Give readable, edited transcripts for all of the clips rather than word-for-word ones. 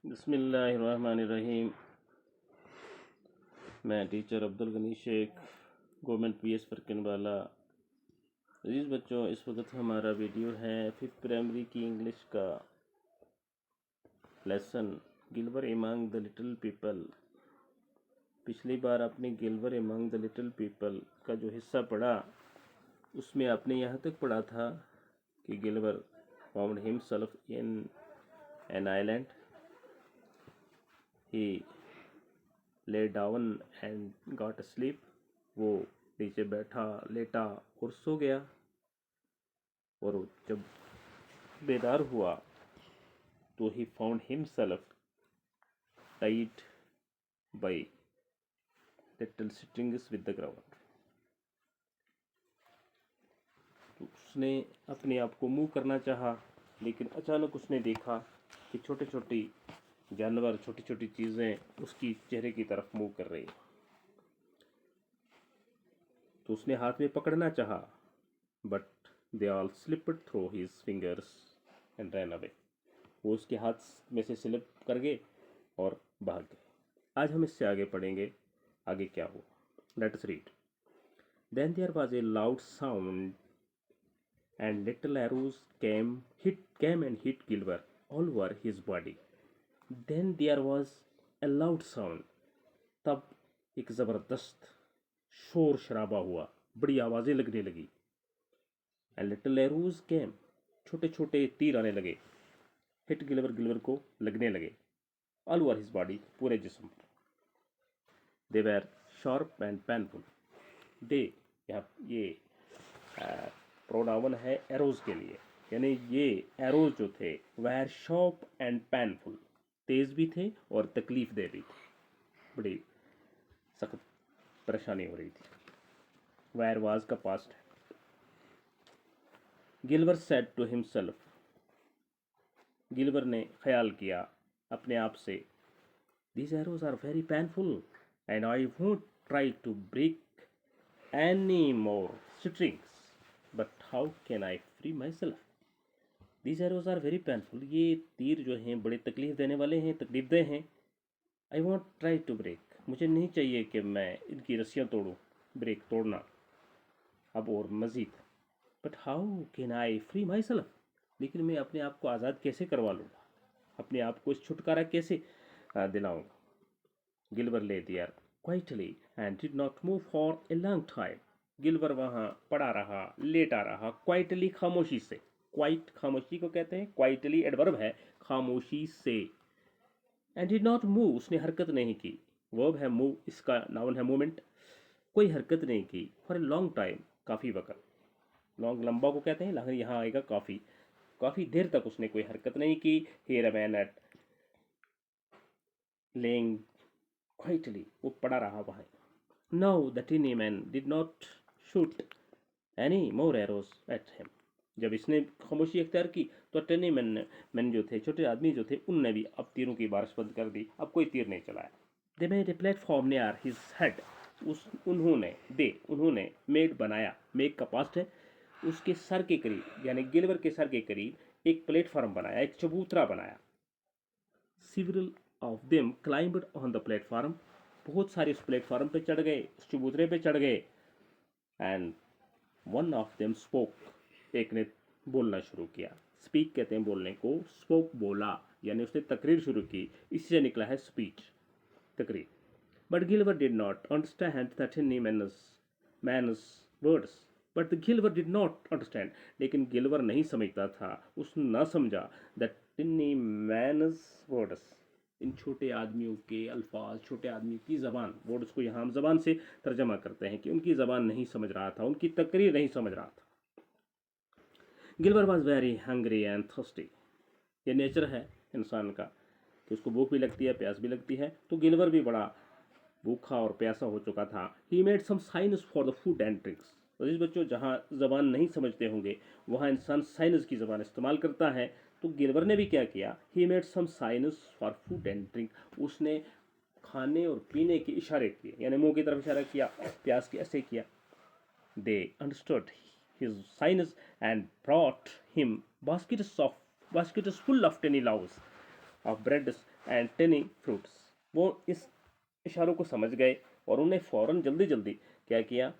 बिस्मिल्लाहिर्रहमानिर्रहीम। मैं teacher Abdul Gani Shaikh, government PS Farkanwala. अजीज़ बच्चों, इस वक्त हमारा वीडियो है 5th प्राइमरी की इंग्लिश का lesson Gulliver among the little people. पिछली बार आपने Gulliver among the little people का जो हिस्सा पढ़ा उसमें आपने यहाँ तक पढ़ा था कि Gulliver found himself in an island. He lay down and got sleep. वो नीचे बैठा, लेटा और सो गया। और जब बेदार हुआ तो he found himself tied by little strings with the ground. तो उसने अपने आप को मूव करना चाहा, लेकिन अचानक उसने देखा कि छोटे छोटे जानवर, छोटी छोटी चीज़ें उसकी चेहरे की तरफ मूव कर रही। तो उसने हाथ में पकड़ना चाहा, but they all slipped through his fingers and ran away. वो उसके हाथ में से स्लिप कर गए और भाग गए। आज हम इससे आगे पढ़ेंगे, आगे क्या हुआ। Let us read. Then there was a loud sound and little arrows came and hit Gilbert all over his body. Then there was a loud sound. तब एक ज़बरदस्त शोर शराबा हुआ, बड़ी आवाज़ें लगने लगी। एंड लिटिल एरोज केम, छोटे छोटे तीर आने लगे। हिट गिलबर को लगने लगे। ऑल ओवर हिज बॉडी, पूरे जिस्म पर। They were sharp and painful. They, यहाँ ये प्रोनाउन है एरोज के लिए, यानी ये एरोज जो थे वेर शार्प एंड पेनफुल, तेज भी थे और तकलीफ दे भी थे। बड़ी सख्त परेशानी हो रही थी। वेर वाज का पास्ट है। गिलबर सेड टू हिमसेल्फ, गिलबर ने ख्याल किया अपने आप से, these arrows are very painful and I won't try to break any more strings, but how can I free myself? These arrows are very painful, ये तीर जो हैं बड़े तकलीफ देने वाले हैं, तकलीफदेह हैं। I won't try to break, मुझे नहीं चाहिए कि मैं इनकी रस्सियाँ तोड़ूँ, ब्रेक तोड़ना अब और मज़ीद। But how can I free my self, लेकिन मैं अपने आप को आज़ाद कैसे करवा लूँगा, अपने आप को इस छुटकारा कैसे दिलाऊँगा। गिलबर ले दिया quietly and did not move for a long time. Gulliver वहाँ पड़ा रहा, लेटा रहा, क्वाइटली, खामोशी से। क्वाइट खामोशी को कहते हैं, क्वाइटली एडवर्ब है, खामोशी से। एंड डिड नॉट मूव, उसने हरकत नहीं की। वर्ब है मूव, इसका नाउन है मूवमेंट। कोई हरकत नहीं की। फॉर ए लॉन्ग टाइम, काफ़ी वक्त। लॉन्ग लंबा को कहते हैं, यहाँ आएगा काफ़ी, काफ़ी देर तक उसने कोई हरकत नहीं की। He remain at laying quietly, वो पड़ा रहा वहाँ। Now the tiny man did not shoot any more arrows at him. जब इसने खामोशी अख्तियार की तो टिनी मैन जो थे, छोटे आदमी जो थे, उनने भी अब तीरों की बारिश बंद कर दी, अब कोई तीर नहीं चलाया। They made a platform near his head, उन्होंने मेड बनाया, मेक का पास्ट है, उसके सर के करीब, यानी गिलबर के सर के करीब एक प्लेटफॉर्म बनाया, एक चबूतरा बनाया। Several of them climbed on the platform, बहुत सारे उस प्लेटफॉर्म पे चढ़ गए, उस चबूतरे पे चढ़ गए। And one of them spoke, एक ने बोलना शुरू किया। स्पीक कहते हैं बोलने को, स्पोक बोला, यानी उसने तकरीर शुरू की, इससे निकला है स्पीच, तकरीर। But Gulliver did not understand the tiny men's words, but Gulliver did not understand, लेकिन गिलबर नहीं समझता था, उसने ना समझा द टिनी मैनस वर्ड्स, इन छोटे आदमियों के अल्फाज, छोटे आदमी की ज़बान। वर्ड्स को यहाँ हम ज़बान से तर्जमा करते हैं कि उनकी ज़बान नहीं समझ रहा था, उनकी तकरीर नहीं समझ रहा था। Gulliver was very hungry and thirsty, ये नेचर है इंसान का कि उसको भूख भी लगती है, प्यास भी लगती है। तो गिलबर भी बड़ा भूखा और प्यासा हो चुका था। He made some signs for the food and drinks. तो इस बच्चों, जहाँ ज़बान नहीं समझते होंगे वहाँ इंसान साइंस की ज़बान इस्तेमाल करता है। तो गिलबर ने भी क्या किया, he made some signs for food and drink, उसने खाने और पीने के इशारे किए, यानी मुंह की तरफ इशारा किया, प्यास के ऐसे किया। They understood his signs and brought him baskets full of tiny loaves of bread and tiny fruits. वो इस इशारों को समझ गए और उन्हें फ़ौरन जल्दी जल्दी क्या किया,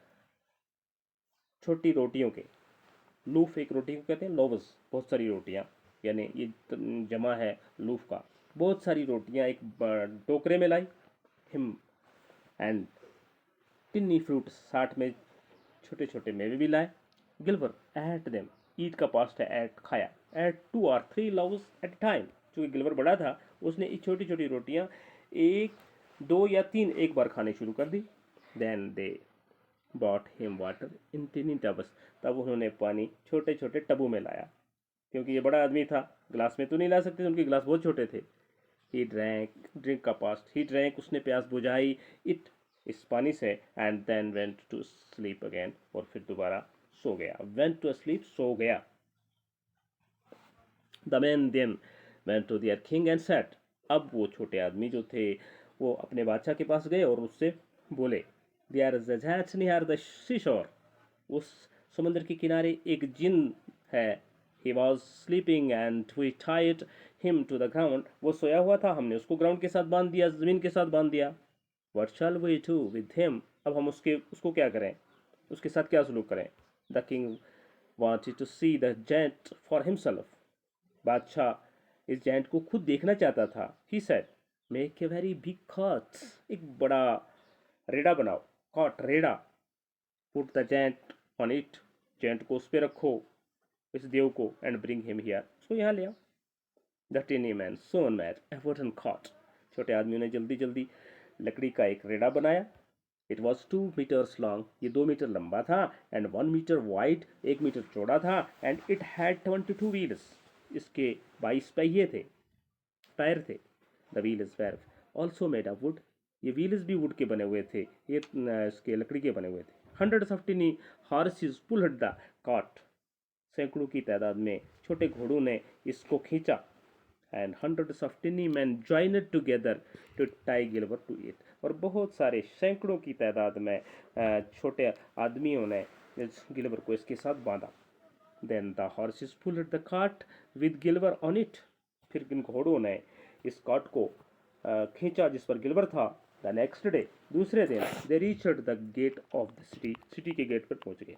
छोटी रोटियों के, लूफ एक रोटी को कहते हैं, लोवस बहुत सारी रोटियां, यानी ये जमा है लूफ का, बहुत सारी रोटियां एक टोकरे में लाई। हिम एंड टिन्नी फ्रूट, साथ में छोटे छोटे मेवे भी लाए। गिलवर एट देम, ईट का पास्ट है एट, खाया, ate 2 or 3 loaves at time. चूँकि गिलवर बड़ा था, उसने ये छोटी छोटी रोटियां एक, दो या तीन एक बार खाने शुरू कर दी। Then they bought him water in tiny tubs, तब उन्होंने पानी छोटे छोटे टबों में लाया, क्योंकि ये बड़ा आदमी था, ग्लास में तो नहीं ला सकते थे, उनके ग्लास बहुत छोटे थे। ही ड्रैंक, ड्रिंक का पास्ट, ही ड्रैंक, उसने प्यास बुझाई, इट, इस पानी से, and then went to sleep again, और फिर दोबारा सो गया। वेंट टू स्लीप, सो गया। The man then went to their king and said, अब वो छोटे आदमी जो थे वो अपने बादशाह के पास गए और उससे बोले, there is a giant near the seashore, उस समुद्र के किनारे एक जिन है। He was sleeping and we tied him to the ground, वो सोया हुआ था, हमने उसको ग्राउंड के साथ बांध दिया, जमीन के साथ बांध दिया। What shall we do with him, अब हम उसको क्या करें, उसके साथ क्या सलूक करें। The king wanted to see the giant for himself, बादशाह इस जेंट को खुद देखना चाहता था। He said, make a very big cot, एक बड़ा रेड़ा बनाओ, कॉट रेड़ा, put the giant on it, giant को उस पर रखो, इस देव को, एंड ब्रिंग हिम हियर, उसको यहाँ ले आओ। The tiny men soon made a wooden cot, छोटे आदमियों ने जल्दी जल्दी लकड़ी का एक रेड़ा बनाया। इट वॉज 2 meters लॉन्ग, ये 2 मीटर लंबा था, एंड 1 meter वाइड, 1 मीटर चौड़ा था, एंड इट हैड 22 व्हील्स, इसके 22 पहिए थे, टायर थे। The wheels were also made of would, ये व्हील्स भी वुड के बने हुए थे, ये इसके लकड़ी के बने हुए थे। Hundreds of tiny horses pulled the cart, सैकड़ों की तादाद में छोटे घोड़ों ने इसको खींचा। And hundreds of tiny men joined together to tie Gulliver to it, और बहुत सारे सैकड़ों की तादाद में छोटे आदमियों ने इस गिलवर को इसके साथ बांधा। Then the horses pulled the cart with Gulliver on it, फिर इन घोड़ों ने इस कार्ट को खींचा जिस पर गिलवर था। द नेक्स्ट डे, दूसरे दिन, they reached the gate of the city, city के गेट पर पहुंच गए।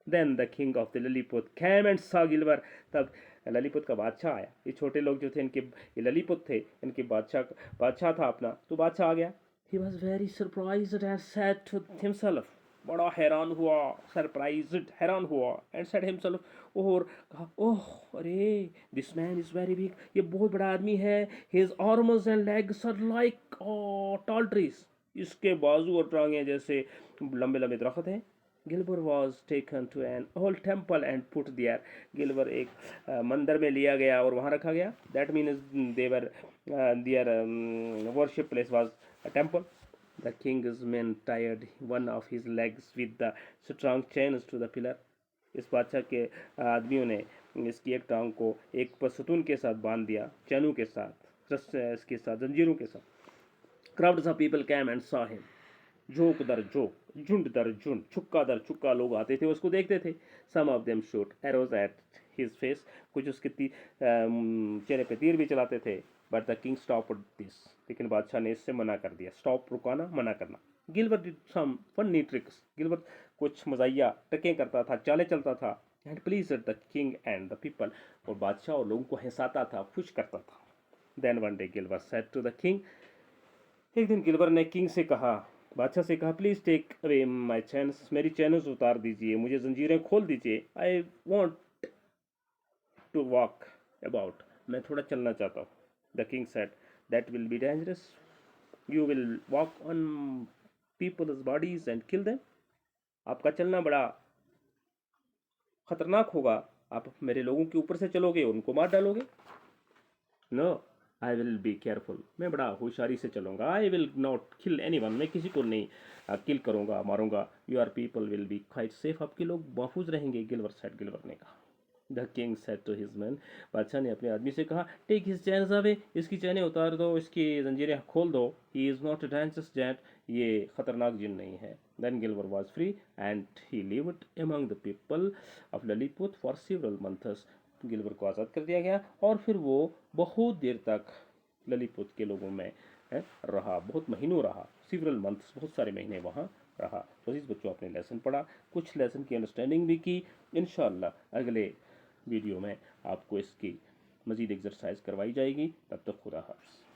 Then the king of the Lilliput came and saw Gulliver, तब ललीपुत का बादशाह आया। ये छोटे लोग जो थे, इनके ये ललीपुत थे, इनके बादशाह था अपना, तो बादशाह आ गया। He was very surprised and said to himself, बड़ा हैरान हुआ, सरप्राइज्ड, हैरान हुआ, एंड सेड हिमसेल्फ, और कहा, ओह अरे, this man is very big, ये बहुत बड़ा आदमी है। His arms and legs are like tall trees, इसके बाजू और टांगें जैसे लंबे लंबे दरख्त हैं। Gulliver was taken to an old temple and put there, गिलबर एक मंदिर में लिया गया और वहाँ रखा गया। That means their there worship place was a temple. The king's men tired one of his legs with the strong chains to the pillar, इस बादशाह के आदमियों ने इसकी एक टांग को एक पर सुतून के साथ बांध दिया, चैनों के साथ, इसके साथ, जंजीरों के साथ। Crowds of people came and saw him, झोंक दर झोंक, झुंड दर झुंड, छुक्का दर छुक्का लोग आते थे, उसको देखते थे। Some of them shoot arrows at his face, कुछ उसके चेहरे पे तीर भी चलाते थे। But the king stop this, लेकिन बादशाह ने इससे मना कर दिया। स्टॉप, रुकाना, मना करना। गिलबर डिड सम फनी ट्रिक्स, गिलबर कुछ मजाइया ट्रिकें करता था, चालें चलता था। And please the king and the people, और बादशाह और लोगों को हंसाता था, खुश करता था। Then one day Gulliver said to the king, एक दिन गिलबर ने किंग से कहा, बादशाह से कहा, please take away my chains, मेरी चैनल्स उतार दीजिए, मुझे जंजीरें खोल दीजिए। I want to walk about, मैं थोड़ा चलना चाहता हूँ। The king said, that will be dangerous, you will walk on people's bodies and kill them, आपका चलना बड़ा खतरनाक होगा, आप मेरे लोगों के ऊपर से चलोगे, उनको मार डालोगे। No, I will be careful, मैं बड़ा होशियारी से चलूँगा। I will not kill anyone, मैं किसी को नहीं किल करूँगा, मारूंगा। Your people will be quite safe, आपके लोग महफूज रहेंगे। गिलवर सेड, गिलवर ने कहा। The king said to his man, बादशाह ने अपने आदमी से कहा, टेक हिज चैन्स अवे, इसकी चैनें उतार दो, इसकी जंजीरें खोल दो। He is not a dangerous giant, ये खतरनाक जिन नहीं है। Then Gulliver was free and he lived among the people of Lilliput for several months, Gulliver को आज़ाद कर दिया गया और फिर वो बहुत देर तक ललीतपुर के लोगों में रहा, बहुत महीनों रहा, सिवरल मंथ्स, बहुत सारे महीने वहाँ रहा। तो इस बच्चों अपने लेसन पढ़ा, कुछ लेसन की अंडरस्टैंडिंग भी की। इंशाल्लाह अगले वीडियो में आपको इसकी मज़ीद एक्सरसाइज करवाई जाएगी। तब तक खुदा हाफ़िज़।